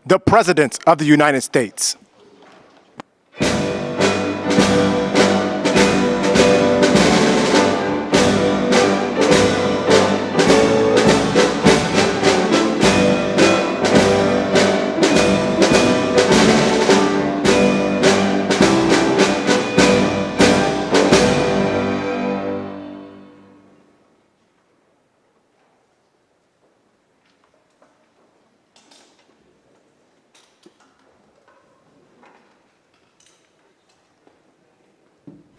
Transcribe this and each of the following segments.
the President of the United States.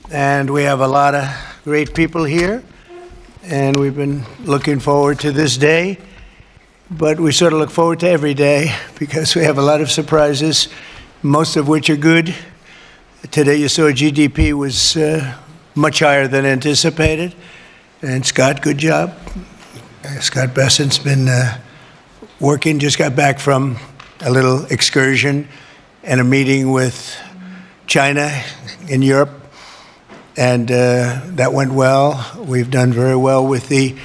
And we have a lot of great people here, and we've been looking forward to this day, but we sort of look forward to every day because we have a lot of surprises, most of which are good. Today you saw GDP was much higher than anticipated, and Scott, good job. Scott Bessent's been working, just got back from a little excursion and a meeting with China in Europe. And that went well. We've done very well with the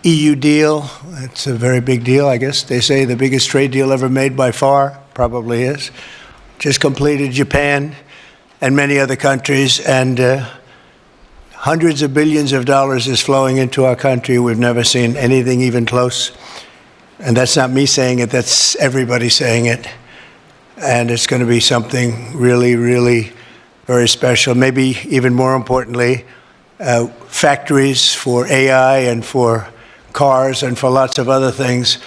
EU deal. It's a very big deal, I guess. They say the biggest trade deal ever made by far, probably is. Just completed Japan and many other countries, and hundreds of billions of dollars is flowing into our country. We've never seen anything even close. And that's not me saying it, that's everybody saying it. And it's going to be something really, really very special. Maybe even more importantly, factories for AI and for cars and for lots of other things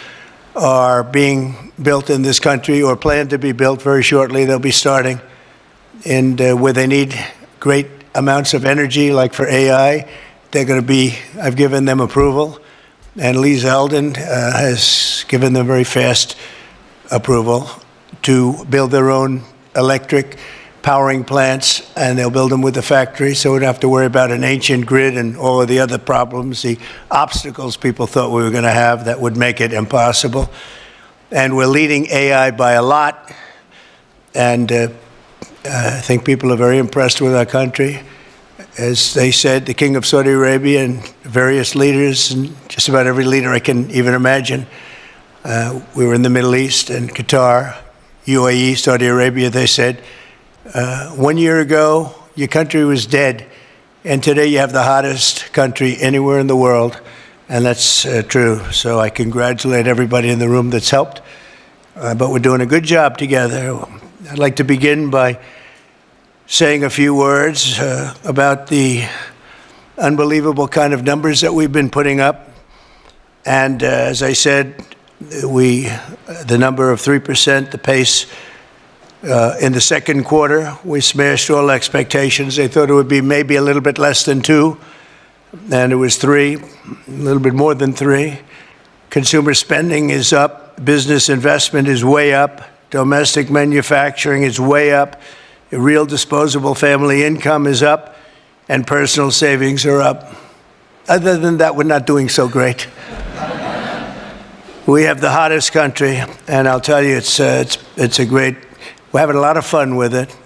are being built in this country or planned to be built very shortly. They'll be starting. And where they need great amounts of energy, like for AI, they're going to be, I've given them approval. And Lee Zeldin has given them very fast approval to build their own electric powering plants, and they'll build them with the factory, so we don't have to worry about an ancient grid and all of the other problems, the obstacles people thought we were going to have that would make it impossible. And we're leading AI by a lot, and I think people are very impressed with our country. As they said, the King of Saudi Arabia and various leaders, and just about every leader I can even imagine, we were in the Middle East and Qatar, UAE, Saudi Arabia, they said, 1 year ago, your country was dead, and today you have the hottest country anywhere in the world, and that's true. So I congratulate everybody in the room that's helped, but we're doing a good job together. I'd like to begin by saying a few words about the unbelievable kind of numbers that we've been putting up. And as I said, the number of 3%, the pace, in the second quarter, we smashed all expectations. They thought it would be maybe a little bit less than 2, and it was 3, a little bit more than 3. Consumer spending is up. Business investment is way up. Domestic manufacturing is way up. Real disposable family income is up, and personal savings are up. Other than that, we're not doing so great. We have the hottest country, and I'll tell you, it's a great. We're having a lot of fun with it.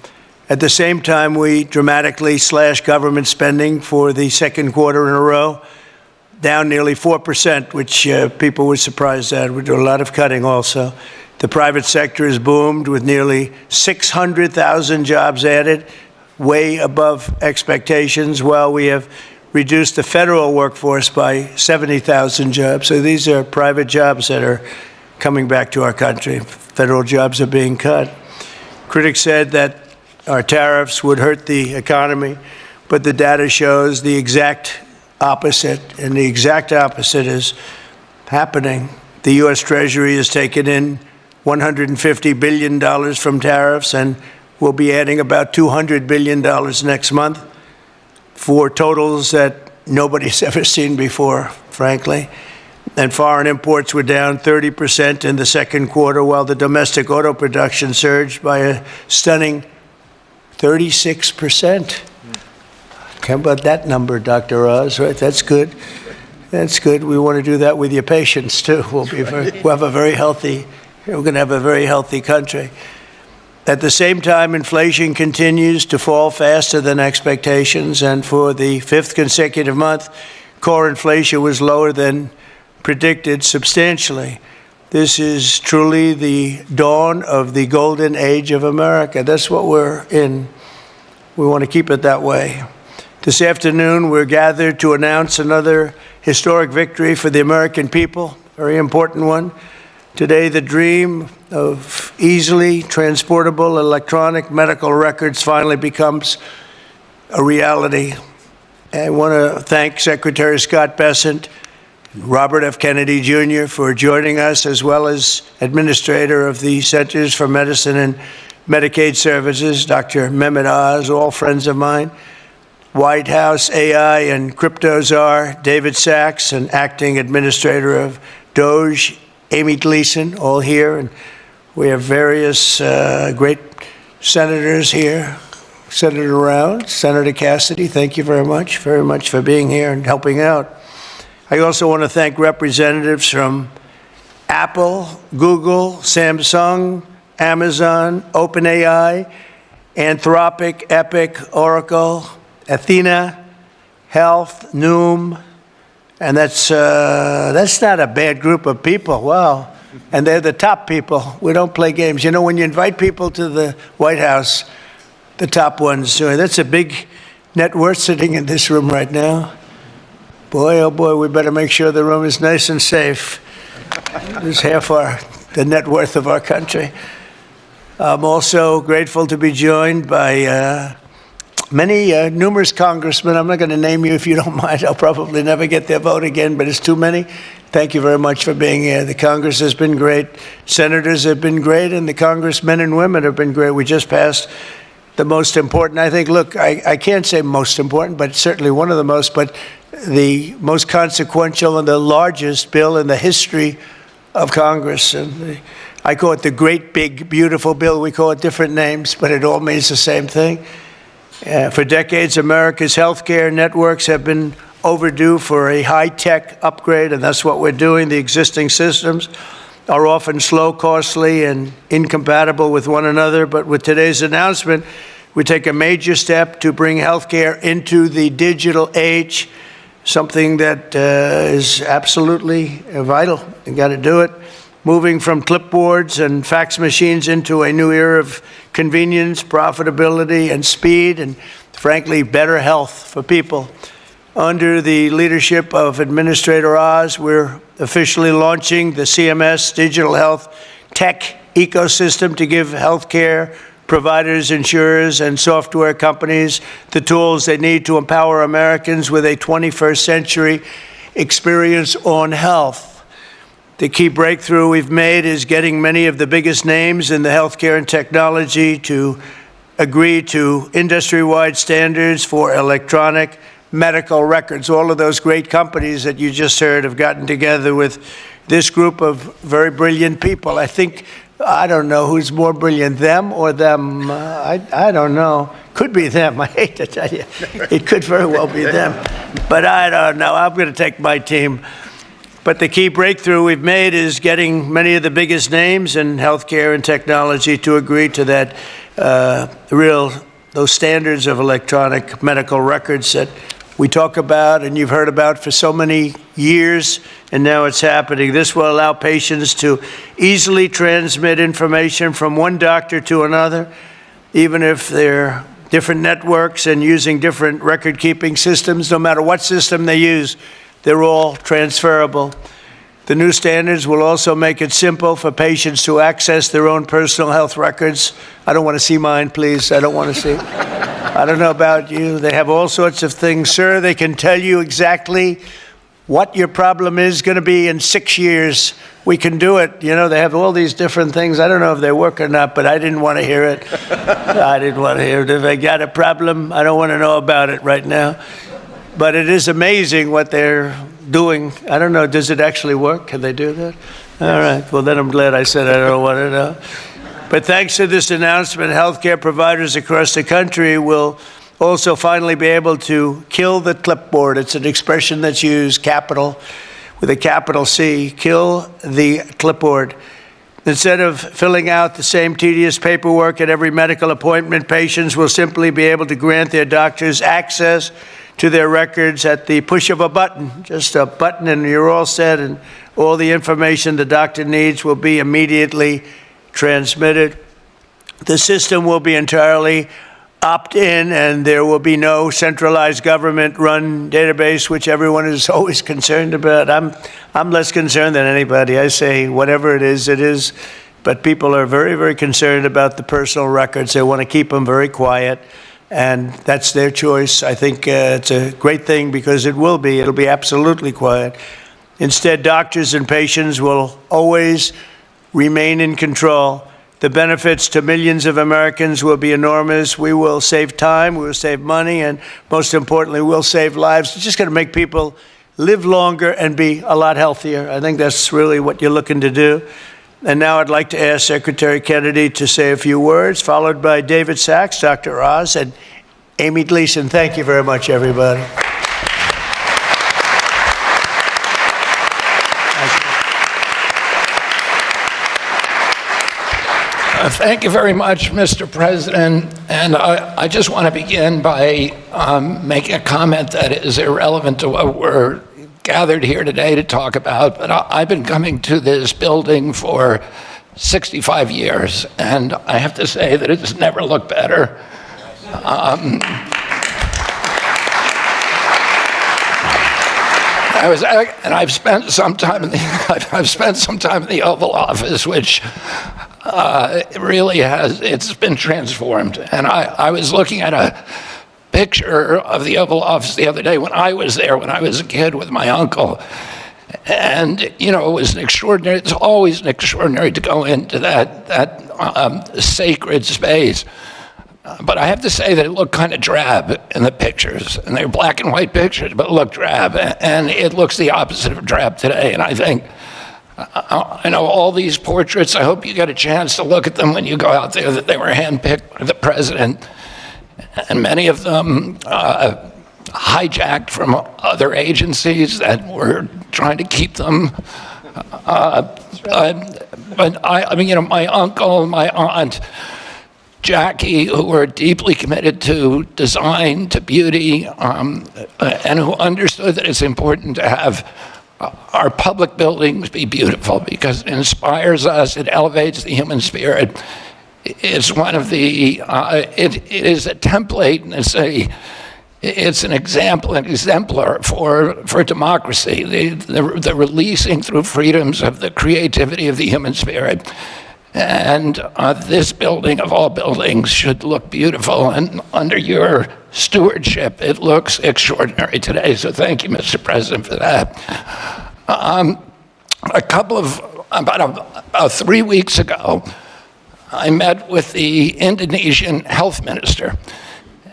At the same time, we dramatically slashed government spending for the second quarter in a row, down nearly 4%, which people were surprised at. We do a lot of cutting also. The private sector has boomed with nearly 600,000 jobs added, way above expectations, while we have reduced the federal workforce by 70,000 jobs. So these are private jobs that are coming back to our country. Federal jobs are being cut. Critics said that our tariffs would hurt the economy, but the data shows the exact opposite, and the exact opposite is happening. The U.S. Treasury has taken in $150 billion from tariffs, and we'll be adding about $200 billion next month for totals that nobody's ever seen before, frankly. And foreign imports were down 30% in the second quarter, while the domestic auto production surged by a stunning 36%. How about that number, Dr. Oz? Right? That's good. That's good. We want to do that with your patients, too. We'll have a very healthy, we're going to have a very healthy country. At the same time, inflation continues to fall faster than expectations, and for the 5th consecutive month, core inflation was lower than predicted substantially. This is truly the dawn of the golden age of America. That's what we're in. We want to keep it that way. This afternoon, we're gathered to announce another historic victory for the American people, very important one. Today, the dream of easily transportable electronic medical records finally becomes a reality. I want to thank Secretary Scott Bessent, Robert F. Kennedy Jr. for joining us, as well as Administrator of the Centers for Medicine and Medicaid Services, Dr. Mehmet Oz, all friends of mine, White House AI and crypto czar David Sachs, and Acting Administrator of DOGE, Amy Gleason, all here. And we have various great senators here. Senator Round, Senator Cassidy, thank you very much for being here and helping out. I also want to thank representatives from Apple, Google, Samsung, Amazon, OpenAI, Anthropic, Epic, Oracle, Athena, Health, Noom, and that's not a bad group of people. Wow. And they're the top people. We don't play games. You know, when you invite people to the White House, the top ones, that's a big net worth sitting in this room right now. Boy, oh boy, we better make sure the room is nice and safe. There's half the net worth of our country. I'm also grateful to be joined by numerous congressmen. I'm not going to name you if you don't mind. I'll probably never get their vote again, but it's too many. Thank you very much for being here. The Congress has been great. Senators have been great, and the congressmen and women have been great. We just passed the most important, I think, look, I can't say most important, but certainly one of the most, but the most consequential and the largest bill in the history of Congress. And I call it the great, big, beautiful bill. We call it different names, but it all means the same thing. For decades, America's healthcare networks have been overdue for a high-tech upgrade, and that's what we're doing. The existing systems are often slow, costly, and incompatible with one another. But with today's announcement, we take a major step to bring healthcare into the digital age, something that is absolutely vital. You got to do it. Moving from clipboards and fax machines into a new era of convenience, profitability, and speed, and frankly, better health for people. Under the leadership of Administrator Oz, we're officially launching the CMS digital health tech ecosystem to give healthcare providers, insurers, and software companies the tools they need to empower Americans with a 21st century experience on health. The key breakthrough we've made is getting many of the biggest names in the healthcare and technology to agree to industry-wide standards for electronic medical records. All of those great companies that you just heard have gotten together with this group of very brilliant people. I don't know who's more brilliant, them or them. I don't know. Could be them. I hate to tell you. It could very well be them. But I don't know. I'm going to take my team. But the key breakthrough we've made is getting many of the biggest names in healthcare and technology to agree to that those standards of electronic medical records that we talk about and you've heard about for so many years, and now it's happening. This will allow patients to easily transmit information from one doctor to another, even if they're different networks and using different record-keeping systems. No matter what system they use, they're all transferable. The new standards will also make it simple for patients to access their own personal health records. I don't want to see mine, please. I don't want to see. I don't know about you. They have all sorts of things, sir. They can tell you exactly what your problem is going to be in 6 years. We can do it. You know, they have all these different things. I don't know if they work or not, but I didn't want to hear it. I didn't want to hear it. If they got a problem, I don't want to know about it right now. But it is amazing what they're doing. I don't know, does it actually work? Can they do that? All right, well then I'm glad I said I don't want to know. But thanks to this announcement, healthcare providers across the country will also finally be able to kill the clipboard. It's an expression that's used, capital, with a capital C, kill the clipboard. Instead of filling out the same tedious paperwork at every medical appointment, patients will simply be able to grant their doctors access to their records at the push of a button, just a button, and you're all set, and all the information the doctor needs will be immediately transmitted. The system will be entirely opt-in, and there will be no centralized government-run database, which everyone is always concerned about. I'm less concerned than anybody. I say whatever it is, but people are very, very concerned about the personal records. They want to keep them very quiet, and that's their choice. I think it's a great thing because it'll be absolutely quiet. Instead, doctors and patients will always remain in control. The benefits to millions of Americans will be enormous. We will save time, we will save money, and most importantly, we'll save lives. It's just going to make people live longer and be a lot healthier. I think that's really what you're looking to do. And now I'd like to ask Secretary Kennedy to say a few words, followed by David Sachs, Dr. Oz, and Amy Gleason. Thank you very much, everybody. Thank you very much, Mr. President. And I just want to begin by making a comment that is irrelevant to what we're gathered here today to talk about. But I've been coming to this building for 65 years, and I have to say that it's never looked better. I've spent some time in the Oval Office, which really it's been transformed. And I was looking at a picture of the Oval Office the other day when I was there, when I was a kid with my uncle. And, you know, it was an extraordinary, it's always extraordinary to go into that sacred space. But I have to say that it looked kind of drab in the pictures. And they're black and white pictures, but it looked drab. And it looks the opposite of drab today. And I think, I know all these portraits, I hope you get a chance to look at them when you go out there, that they were handpicked by the president. And many of them hijacked from other agencies that were trying to keep them. But I mean, you know, my uncle, my aunt, Jackie, who were deeply committed to design, to beauty, and who understood that it's important to have our public buildings be beautiful because it inspires us, it elevates the human spirit. It's one of the, it is a template and it's an example, an exemplar for democracy, the releasing through freedoms of the creativity of the human spirit. And this building of all buildings should look beautiful, and under your stewardship, it looks extraordinary today. So thank you, Mr. President, for that. About 3 weeks ago, I met with the Indonesian health minister.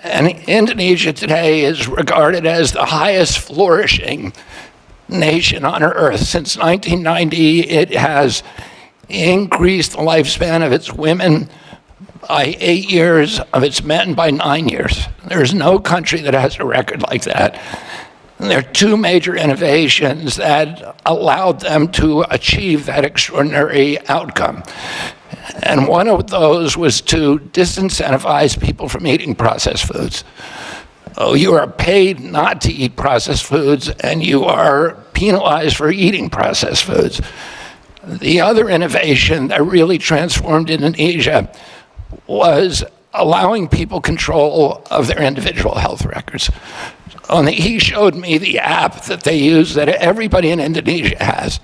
And Indonesia today is regarded as the highest flourishing nation on earth. Since 1990, it has increased the lifespan of its women by 8 years, of its men by 9 years. There's no country that has a record like that. And there are two major innovations that allowed them to achieve that extraordinary outcome. And one of those was to disincentivize people from eating processed foods. Oh, you are paid not to eat processed foods, and you are penalized for eating processed foods. The other innovation that really transformed Indonesia was allowing people control of their individual health records. And he showed me the app that they use that everybody in Indonesia has.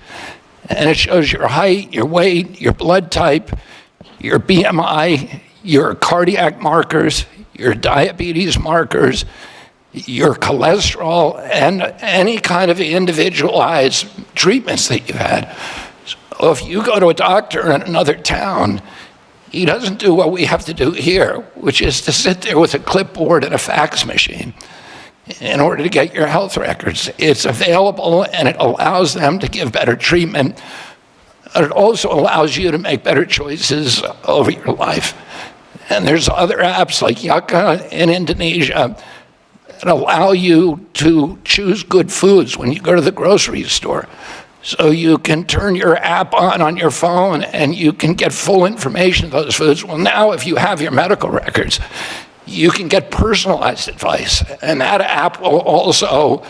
And it shows your height, your weight, your blood type, your BMI, your cardiac markers, your diabetes markers, your cholesterol, and any kind of individualized treatments that you've had. So if you go to a doctor in another town, he doesn't do what we have to do here, which is to sit there with a clipboard and a fax machine in order to get your health records. It's available, and it allows them to give better treatment. It also allows you to make better choices over your life. And there's other apps like Yaka in Indonesia that allow you to choose good foods when you go to the grocery store. So you can turn your app on your phone and you can get full information of those foods. Well, now if you have your medical records, you can get personalized advice, and that app will also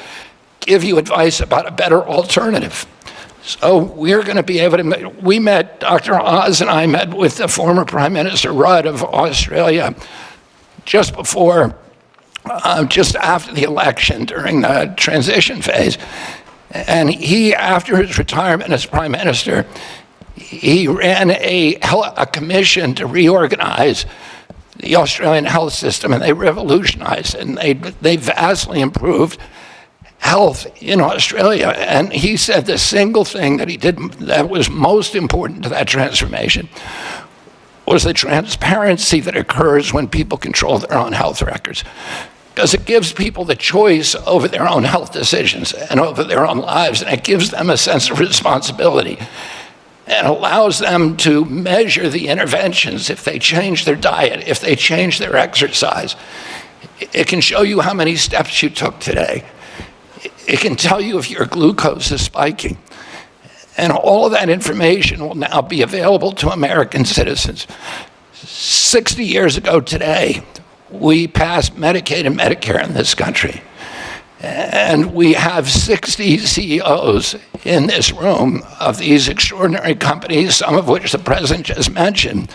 give you advice about a better alternative. So we're going to be able to, we met, Dr. Oz and I met with the former Prime Minister Rudd of Australia just after the election during the transition phase. And he, after his retirement as Prime Minister, he ran a commission to reorganize the Australian health system, and they revolutionized it, and they vastly improved health in Australia. And he said the single thing that he did that was most important to that transformation was the transparency that occurs when people control their own health records. Because it gives people the choice over their own health decisions and over their own lives, and it gives them a sense of responsibility and allows them to measure the interventions if they change their diet, if they change their exercise. It can show you how many steps you took today. It can tell you if your glucose is spiking. And all of that information will now be available to American citizens. 60 years ago today, we passed Medicaid and Medicare in this country. And we have 60 CEOs in this room of these extraordinary companies, some of which the president just mentioned,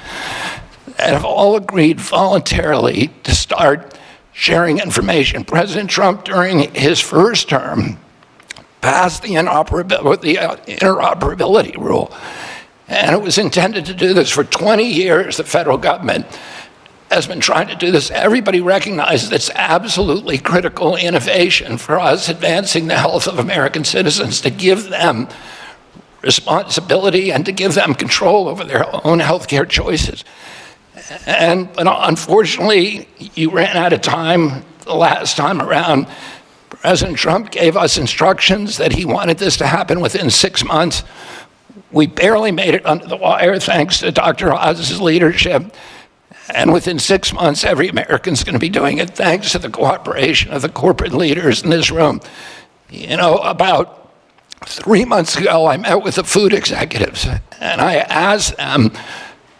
that have all agreed voluntarily to start sharing information. President Trump, during his first term, passed the interoperability rule. And it was intended to do this for 20 years. The federal government has been trying to do this. Everybody recognizes it's absolutely critical innovation for us advancing the health of American citizens, to give them responsibility and to give them control over their own healthcare choices. But unfortunately, you ran out of time the last time around. President Trump gave us instructions that he wanted this to happen within 6 months. We barely made it under the wire thanks to Dr. Oz's leadership. And within 6 months, every American's going to be doing it thanks to the cooperation of the corporate leaders in this room. You know, about 3 months ago, I met with the food executives, and I asked them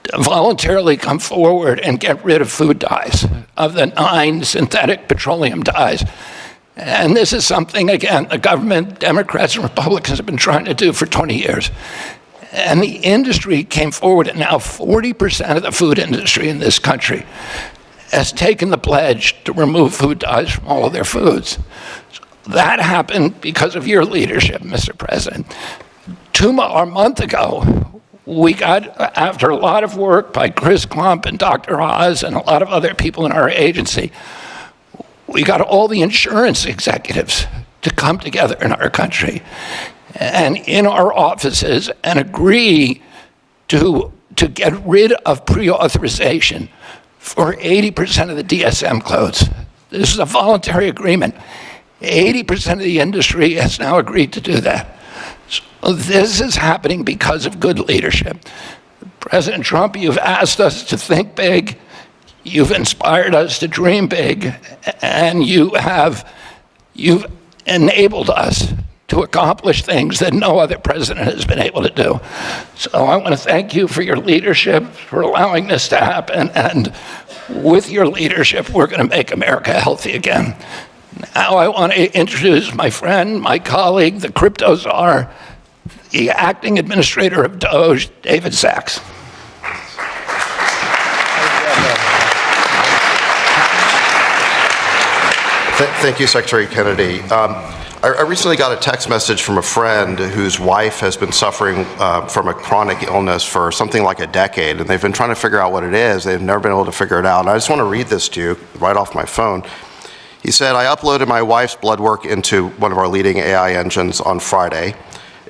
to voluntarily come forward and get rid of food dyes, of the 9 synthetic petroleum dyes. And this is something, again, the government, Democrats and Republicans have been trying to do for 20 years. And the industry came forward, and now 40% of the food industry in this country has taken the pledge to remove food dyes from all of their foods. So that happened because of your leadership, Mr. President. A month ago, we got, after a lot of work by Chris Klump and Dr. Oz and a lot of other people in our agency, we got all the insurance executives to come together in our country and in our offices and agree to get rid of pre-authorization for 80% of the DSM codes. This is a voluntary agreement. 80% of the industry has now agreed to do that. So this is happening because of good leadership. President Trump, you've asked us to think big, you've inspired us to dream big, and you've enabled us to accomplish things that no other president has been able to do. So I want to thank you for your leadership, for allowing this to happen, and with your leadership, we're going to make America healthy again. Now I want to introduce my friend, my colleague, the crypto czar, the acting administrator of Doge, David Sachs. Thank you, Secretary Kennedy. I recently got a text message from a friend whose wife has been suffering from a chronic illness for something like a decade, and they've been trying to figure out what it is. They've never been able to figure it out. And I just want to read this to you right off my phone. He said, I uploaded my wife's blood work into one of our leading AI engines on Friday.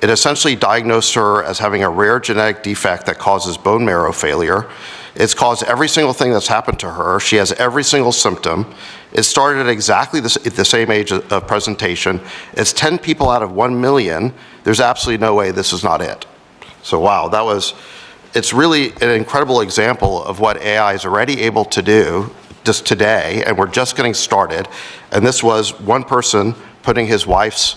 It essentially diagnosed her as having a rare genetic defect that causes bone marrow failure. It's caused every single thing that's happened to her. She has every single symptom. It started at exactly the same age of presentation. It's 10 people out of 1 million. There's absolutely no way this is not it. So wow, it's really an incredible example of what AI is already able to do just today, and we're just getting started. And this was one person putting his wife's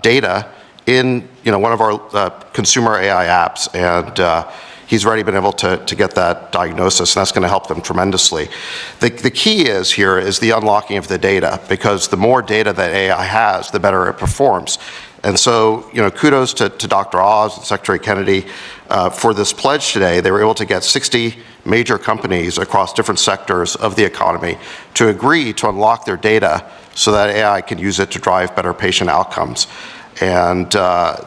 data in one of our consumer AI apps, and he's already been able to get that diagnosis, and that's going to help them tremendously. The key is the unlocking of the data, because the more data that AI has, the better it performs. And so, kudos to Dr. Oz and Secretary Kennedy for this pledge today. They were able to get 60 major companies across different sectors of the economy to agree to unlock their data so that AI can use it to drive better patient outcomes. And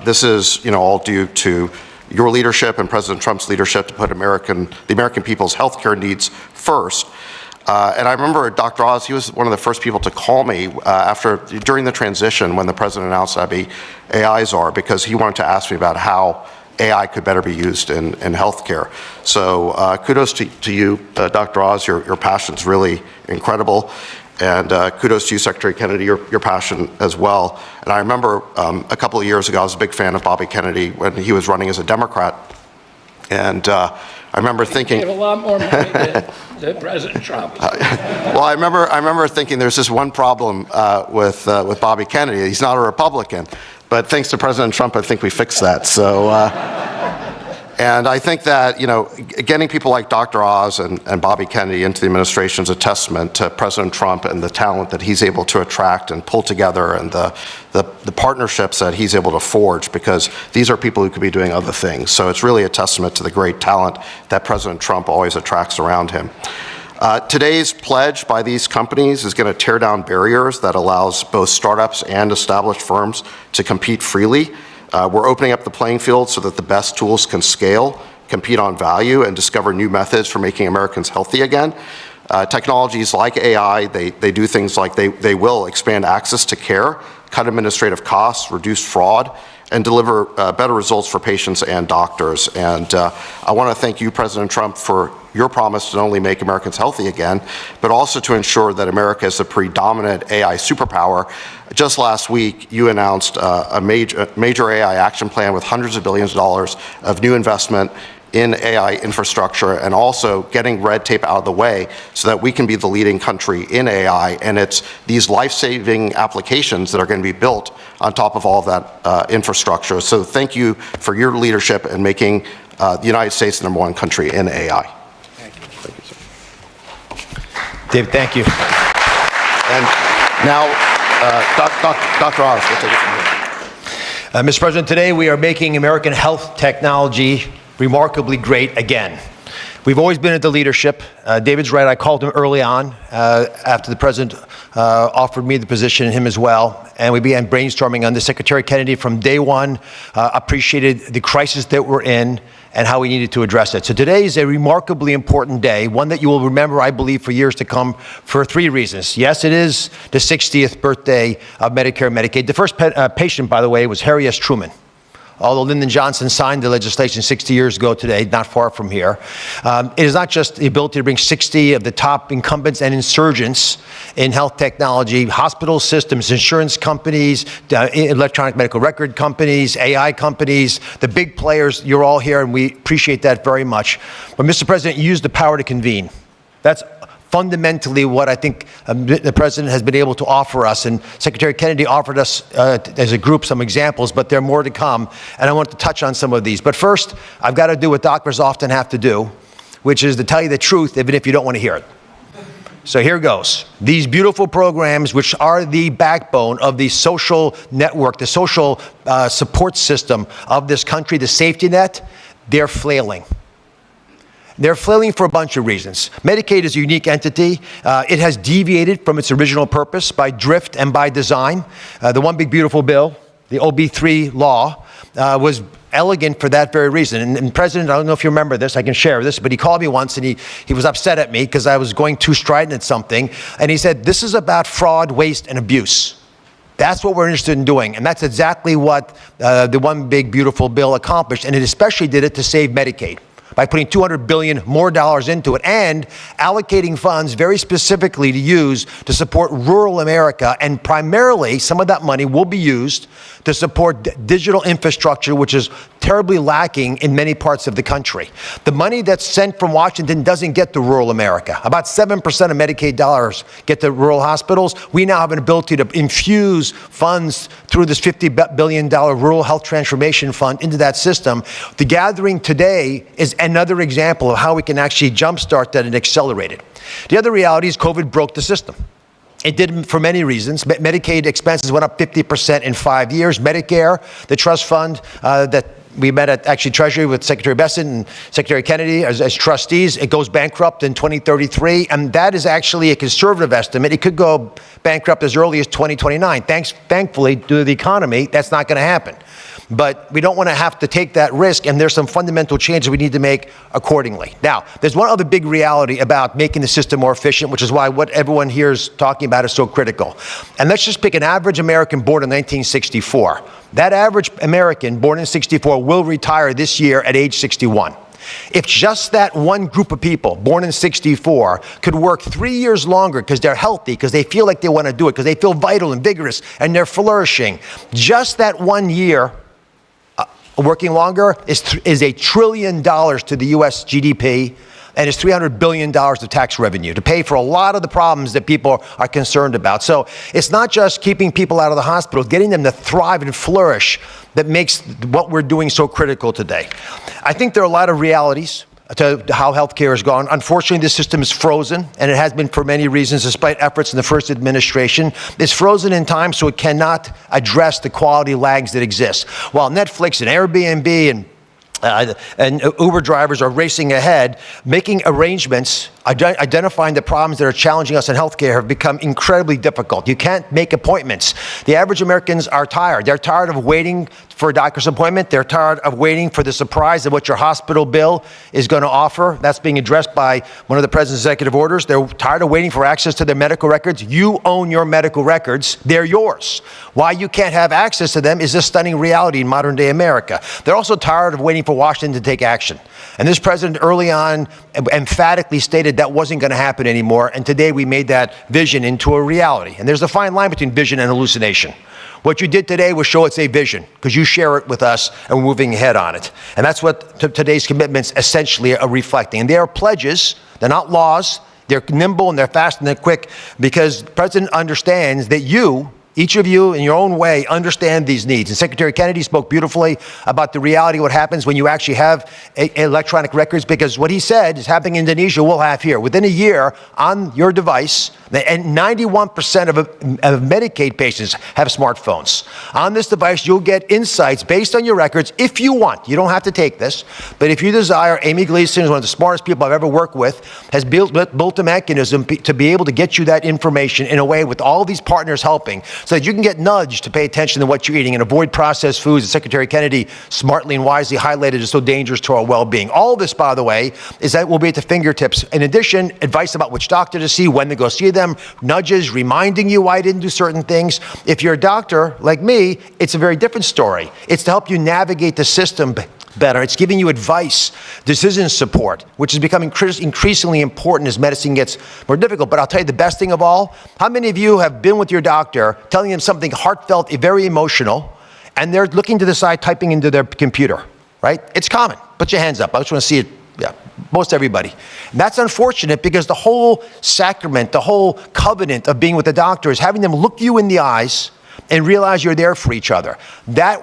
this is, all due to your leadership and President Trump's leadership to put the American people's healthcare needs first. And I remember Dr. Oz, he was one of the first people to call me during the transition when the president announced I'd be AI czar, because he wanted to ask me about how AI could better be used in healthcare. So kudos to you, Dr. Oz. Your passion's really incredible. And kudos to you, Secretary Kennedy, your passion as well. And I remember a couple of years ago, I was a big fan of Bobby Kennedy when he was running as a Democrat. And I remember thinking, gave a lot more money to President Trump. Well, I remember thinking there's this one problem with Bobby Kennedy. He's not a Republican, but thanks to President Trump, I think we fixed that. So, and I think that getting people like Dr. Oz and Bobby Kennedy into the administration is a testament to President Trump and the talent that he's able to attract and pull together, and the partnerships that he's able to forge, because these are people who could be doing other things. So it's really a testament to the great talent that President Trump always attracts around him. Today's pledge by these companies is going to tear down barriers that allows both startups and established firms to compete freely. We're opening up the playing field so that the best tools can scale, compete on value, and discover new methods for making Americans healthy again. Technologies like AI, they do things like they will expand access to care, cut administrative costs, reduce fraud, and deliver better results for patients and doctors. And I want to thank you, President Trump, for your promise to not only make Americans healthy again, but also to ensure that America is the predominant AI superpower. Just last week, you announced a major AI action plan with hundreds of billions of dollars of new investment in AI infrastructure, and also getting red tape out of the way so that we can be the leading country in AI. And it's these life-saving applications that are going to be built on top of all of that infrastructure. So thank you for your leadership in making the United States the #1 country in AI. Thank you. Thank you, sir. David, thank you. And now, Dr. Oz, we'll take it from here. Mr. President, today we are making American health technology remarkably great again. We've always been at the leadership. David's right, I called him early on after the president offered me the position, and him as well, and we began brainstorming on this. Secretary Kennedy from day one appreciated the crisis that we're in and how we needed to address it. So today is a remarkably important day, one that you will remember, I believe, for years to come, for 3 reasons. Yes, it is the 60th birthday of Medicare and Medicaid. The first patient, by the way, was Harry S. Truman. Although Lyndon Johnson signed the legislation 60 years ago today, not far from here. It is not just the ability to bring 60 of the top incumbents and insurgents in health technology, hospital systems, insurance companies, electronic medical record companies, AI companies, the big players. You're all here, and we appreciate that very much. But Mr. President, you used the power to convene. That's fundamentally what I think the president has been able to offer us. And Secretary Kennedy offered us as a group some examples, but there are more to come. And I want to touch on some of these. But first, I've got to do what doctors often have to do, which is to tell you the truth, even if you don't want to hear it. So here goes. These beautiful programs, which are the backbone of the social network, the social support system of this country, the safety net, they're flailing. They're flailing for a bunch of reasons. Medicaid is a unique entity. It has deviated from its original purpose by drift and by design. The One Big Beautiful Bill, the OB3 law, was elegant for that very reason. And President, I don't know if you remember this, I can share this, but he called me once and he was upset at me because I was going too strident at something. And he said, this is about fraud, waste, and abuse. That's what we're interested in doing. And that's exactly what the One Big Beautiful Bill accomplished. And it especially did it to save Medicaid, by putting $200 billion more into it and allocating funds very specifically to use to support rural America. And primarily, some of that money will be used to support digital infrastructure, which is terribly lacking in many parts of the country. The money that's sent from Washington doesn't get to rural America. About 7% of Medicaid dollars get to rural hospitals. We now have an ability to infuse funds through this $50 billion Rural Health Transformation Fund into that system. The gathering today is another example of how we can actually jumpstart that and accelerate it. The other reality is COVID broke the system. It did for many reasons. Medicaid expenses went up 50% in 5 years. Medicare, the trust fund that we met at actually Treasury with Secretary Bessent and Secretary Kennedy as trustees, it goes bankrupt in 2033, and that is actually a conservative estimate. It could go bankrupt as early as 2029. Thankfully, due to the economy, that's not going to happen. But we don't want to have to take that risk, and there's some fundamental changes we need to make accordingly. Now, there's one other big reality about making the system more efficient, which is why what everyone here is talking about is so critical. And let's just pick an average American born in 1964. That average American born in 64 will retire this year at age 61. If just that one group of people born in 64 could work 3 years longer because they're healthy, because they feel like they want to do it, because they feel vital and vigorous and they're flourishing, just that 1 year working longer is $1 trillion to the U.S. GDP, and is $300 billion of tax revenue to pay for a lot of the problems that people are concerned about. So it's not just keeping people out of the hospital, getting them to thrive and flourish that makes what we're doing so critical today. I think there are a lot of realities to how healthcare has gone. Unfortunately, this system is frozen, and it has been for many reasons, despite efforts in the first administration. It's frozen in time, so it cannot address the quality lags that exist. While Netflix and Airbnb and Uber drivers are racing ahead, making arrangements, identifying the problems that are challenging us in healthcare have become incredibly difficult. You can't make appointments. The average Americans are tired. They're tired of waiting for a doctor's appointment. They're tired of waiting for the surprise of what your hospital bill is going to offer. That's being addressed by one of the president's executive orders. They're tired of waiting for access to their medical records. You own your medical records. They're yours. Why you can't have access to them is a stunning reality in modern day America. They're also tired of waiting for Washington to take action. And this president early on emphatically stated that wasn't going to happen anymore. And today we made that vision into a reality. And there's a fine line between vision and hallucination. What you did today was show it's a vision, because you share it with us and we're moving ahead on it. And that's what today's commitments essentially are reflecting. And they are pledges, they're not laws, they're nimble and they're fast and they're quick, because the president understands that you, each of you in your own way, understand these needs. And Secretary Kennedy spoke beautifully about the reality of what happens when you actually have electronic records, because what he said is happening in Indonesia, we'll have here. Within a year, on your device, and 91% of Medicaid patients have smartphones. On this device, you'll get insights based on your records if you want. You don't have to take this, but if you desire, Amy Gleason is one of the smartest people I've ever worked with, has built a mechanism to be able to get you that information in a way with all these partners helping, so that you can get nudged to pay attention to what you're eating and avoid processed foods that Secretary Kennedy smartly and wisely highlighted as so dangerous to our well-being. All this, by the way, is that will be at the fingertips. In addition, advice about which doctor to see, when to go see them, nudges, reminding you why I didn't do certain things. If you're a doctor like me, it's a very different story. It's to help you navigate the system better. It's giving you advice, decision support, which is becoming increasingly important as medicine gets more difficult. But I'll tell you the best thing of all, how many of you have been with your doctor telling them something heartfelt, very emotional, and they're looking to the side, typing into their computer, right? It's common. Put your hands up. I just want to see it. Yeah, most everybody. And that's unfortunate, because the whole sacrament, the whole covenant of being with the doctor is having them look you in the eyes and realize you're there for each other. That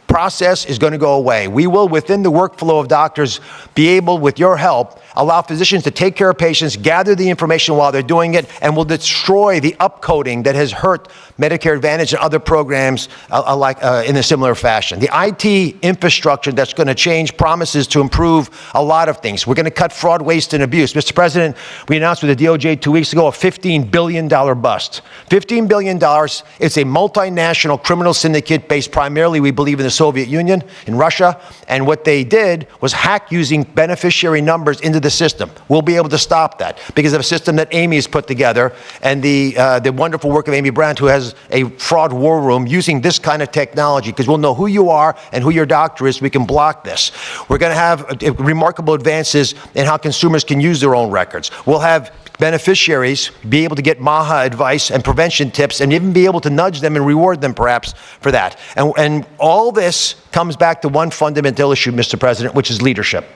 process is going to go away. We will, within the workflow of doctors, be able, with your help, allow physicians to take care of patients, gather the information while they're doing it, and will destroy the upcoding that has hurt Medicare Advantage and other programs in a similar fashion. The IT infrastructure that's going to change promises to improve a lot of things. We're going to cut fraud, waste, and abuse. Mr. President, we announced with the DOJ 2 weeks ago a $15 billion bust. $15 billion, it's a multinational criminal syndicate based primarily, we believe, in the Soviet Union, in Russia, and what they did was hack using beneficiary numbers into the system. We'll be able to stop that because of a system that Amy has put together, and the wonderful work of Amy Brandt, who has a fraud war room using this kind of technology, because we'll know who you are and who your doctor is, so we can block this. We're going to have remarkable advances in how consumers can use their own records. We'll have beneficiaries be able to get MAHA advice and prevention tips, and even be able to nudge them and reward them perhaps for that. And all this comes back to one fundamental issue, Mr. President, which is leadership.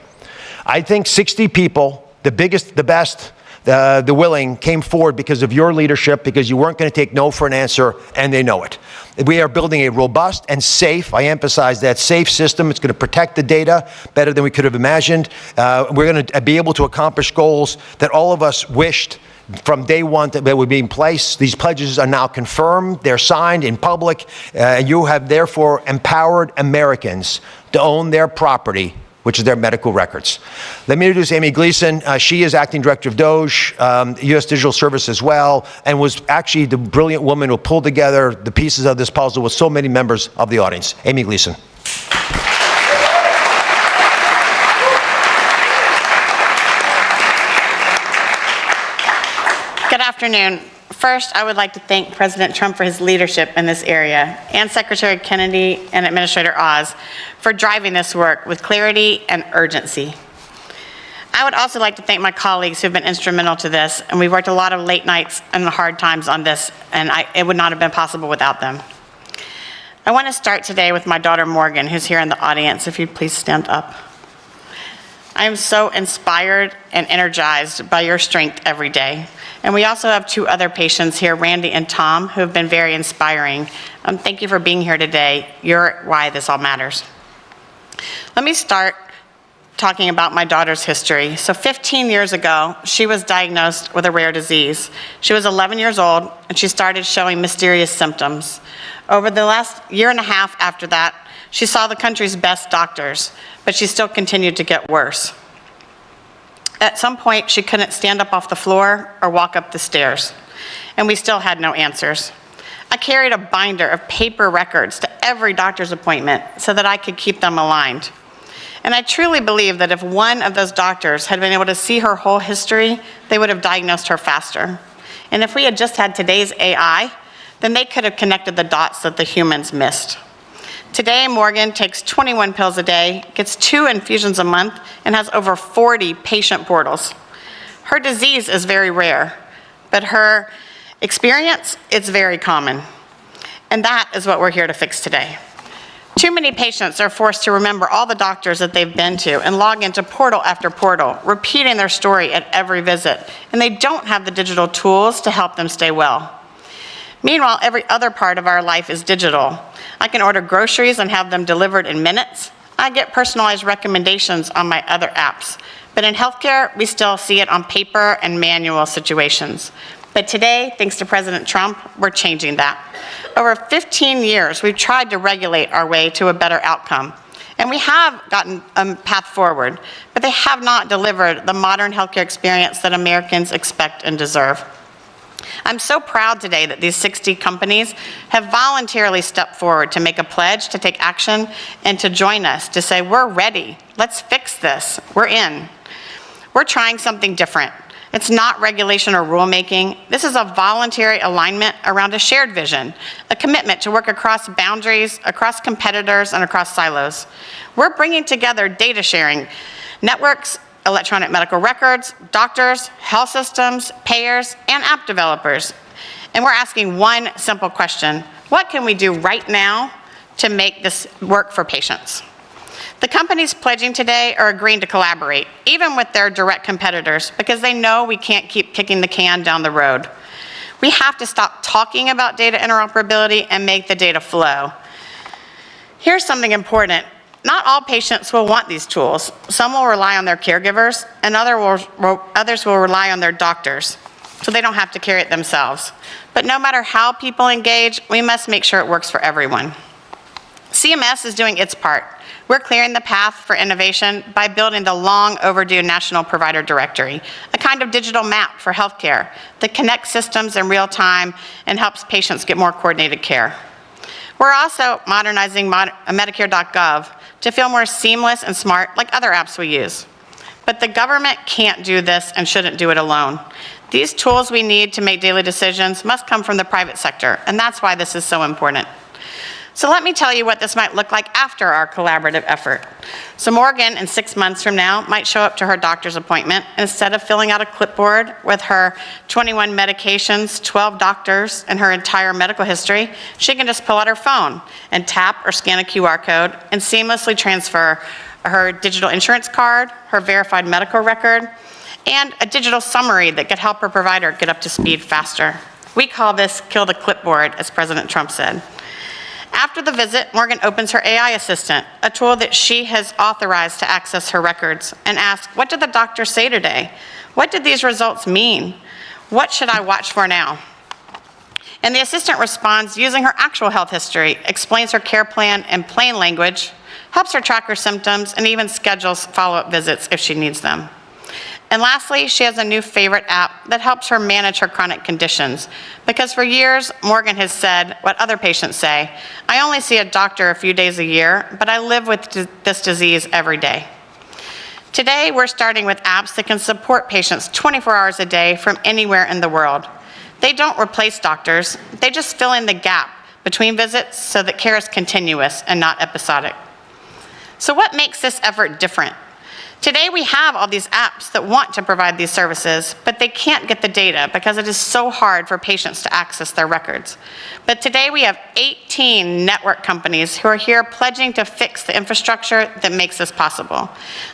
I think 60 people, the biggest, the best, the willing came forward because of your leadership, because you weren't going to take no for an answer, and they know it. We are building a robust and safe, I emphasize that, safe system. It's going to protect the data better than we could have imagined. We're going to be able to accomplish goals that all of us wished from day one that would be in place. These pledges are now confirmed. They're signed in public. You have therefore empowered Americans to own their property, which is their medical records. Let me introduce Amy Gleason. She is acting director of DOGE, U.S. Digital Service as well, and was actually the brilliant woman who pulled together the pieces of this puzzle with so many members of the audience. Amy Gleason. Good afternoon. First, I would like to thank President Trump for his leadership in this area, and Secretary Kennedy and Administrator Oz for driving this work with clarity and urgency. I would also like to thank my colleagues who have been instrumental to this, and we've worked a lot of late nights and hard times on this, and it would not have been possible without them. I want to start today with my daughter Morgan, who's here in the audience. If you'd please stand up. I am so inspired and energized by your strength every day. And we also have two other patients here, Randy and Tom, who have been very inspiring. Thank you for being here today. You're why this all matters. Let me start talking about my daughter's history. So 15 years ago, she was diagnosed with a rare disease. She was 11 years old, and she started showing mysterious symptoms. Over the last year and a half after that, she saw the country's best doctors, but she still continued to get worse. At some point, she couldn't stand up off the floor or walk up the stairs, and we still had no answers. I carried a binder of paper records to every doctor's appointment so that I could keep them aligned. And I truly believe that if one of those doctors had been able to see her whole history, they would have diagnosed her faster. And if we had just had today's AI, then they could have connected the dots that the humans missed. Today, Morgan takes 21 pills a day, gets 2 infusions a month, and has over 40 patient portals. Her disease is very rare, but her experience is very common. And that is what we're here to fix today. Too many patients are forced to remember all the doctors that they've been to and log into portal after portal, repeating their story at every visit, and they don't have the digital tools to help them stay well. Meanwhile, every other part of our life is digital. I can order groceries and have them delivered in minutes. I get personalized recommendations on my other apps. But in healthcare, we still see it on paper and manual situations. But today, thanks to President Trump, we're changing that. Over 15 years, we've tried to regulate our way to a better outcome. And we have gotten a path forward, but they have not delivered the modern healthcare experience that Americans expect and deserve. I'm so proud today that these 60 companies have voluntarily stepped forward to make a pledge, to take action, and to join us, to say, we're ready, let's fix this, we're in. We're trying something different. It's not regulation or rulemaking. This is a voluntary alignment around a shared vision, a commitment to work across boundaries, across competitors, and across silos. We're bringing together data sharing networks, electronic medical records, doctors, health systems, payers, and app developers. And we're asking one simple question: what can we do right now to make this work for patients? The companies pledging today are agreeing to collaborate, even with their direct competitors, because they know we can't keep kicking the can down the road. We have to stop talking about data interoperability and make the data flow. Here's something important. Not all patients will want these tools. Some will rely on their caregivers, and others will rely on their doctors, so they don't have to carry it themselves. But no matter how people engage, we must make sure it works for everyone. CMS is doing its part. We're clearing the path for innovation by building the long overdue National Provider Directory, a kind of digital map for healthcare that connects systems in real time and helps patients get more coordinated care. We're also modernizing Medicare.gov to feel more seamless and smart like other apps we use. But the government can't do this and shouldn't do it alone. These tools we need to make daily decisions must come from the private sector, and that's why this is so important. So let me tell you what this might look like after our collaborative effort. So Morgan, in 6 months from now, might show up to her doctor's appointment, and instead of filling out a clipboard with her 21 medications, 12 doctors, and her entire medical history, she can just pull out her phone and tap or scan a QR code and seamlessly transfer her digital insurance card, her verified medical record, and a digital summary that could help her provider get up to speed faster. We call this kill the clipboard, as President Trump said. After the visit, Morgan opens her AI assistant, a tool that she has authorized to access her records, and asks, what did the doctor say today? What did these results mean? What should I watch for now? And the assistant responds using her actual health history, explains her care plan in plain language, helps her track her symptoms, and even schedules follow-up visits if she needs them. And lastly, she has a new favorite app that helps her manage her chronic conditions. Because for years, Morgan has said what other patients say, I only see a doctor a few days a year, but I live with this disease every day. Today, we're starting with apps that can support patients 24 hours a day from anywhere in the world. They don't replace doctors, they just fill in the gap between visits so that care is continuous and not episodic. So what makes this effort different? Today we have all these apps that want to provide these services, but they can't get the data because it is so hard for patients to access their records. But today we have 18 network companies who are here pledging to fix the infrastructure that makes this possible.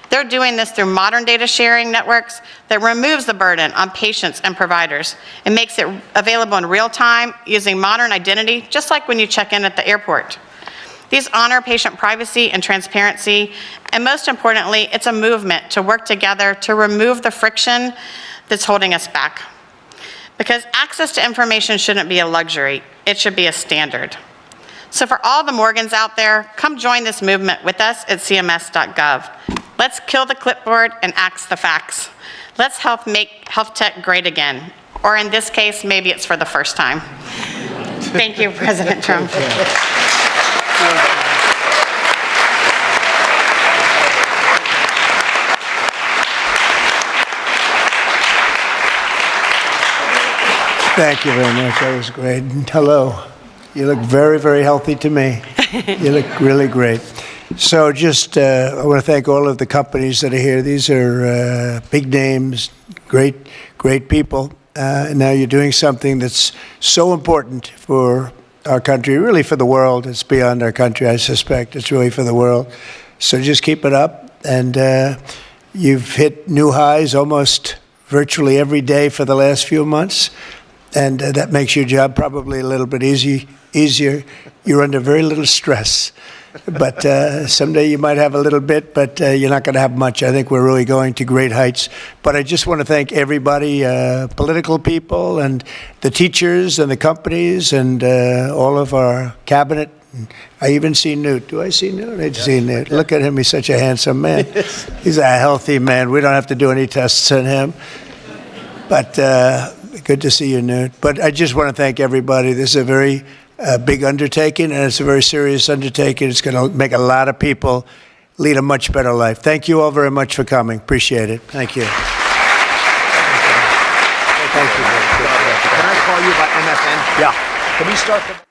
They're doing this through modern data sharing networks that removes the burden on patients and providers and makes it available in real time using modern identity, just like when you check in at the airport. These honor patient privacy and transparency, and most importantly, it's a movement to work together to remove the friction that's holding us back. Because access to information shouldn't be a luxury, it should be a standard. So for all the Morgans out there, come join this movement with us at cms.gov. Let's kill the clipboard and axe the facts. Let's help make health tech great again. Or in this case, maybe it's for the first time. Thank you, President Trump. Thank you very much. That was great. And hello. You look very, very healthy to me. You look really great. So just, I want to thank all of the companies that are here. These are big names, great people. Now you're doing something that's so important for our country, really for the world. It's beyond our country, I suspect. It's really for the world. So just keep it up. And you've hit new highs almost virtually every day for the last few months. And that makes your job probably a little bit easier. You're under very little stress. But someday you might have a little bit, but you're not going to have much. I think we're really going to great heights. But I just want to thank everybody, political people and the teachers and the companies and all of our cabinet. I even see Newt. Do I see Newt? I see Newt. Look at him. He's such a handsome man. He's a healthy man. We don't have to do any tests on him. But good to see you, Newt. But I just want to thank everybody. This is a very big undertaking, and it's a very serious undertaking. It's going to make a lot of people lead a much better life. Thank you all very much for coming. Appreciate it. Thank you. Thank you. Can I call you by MFN? Yeah. Can we start the...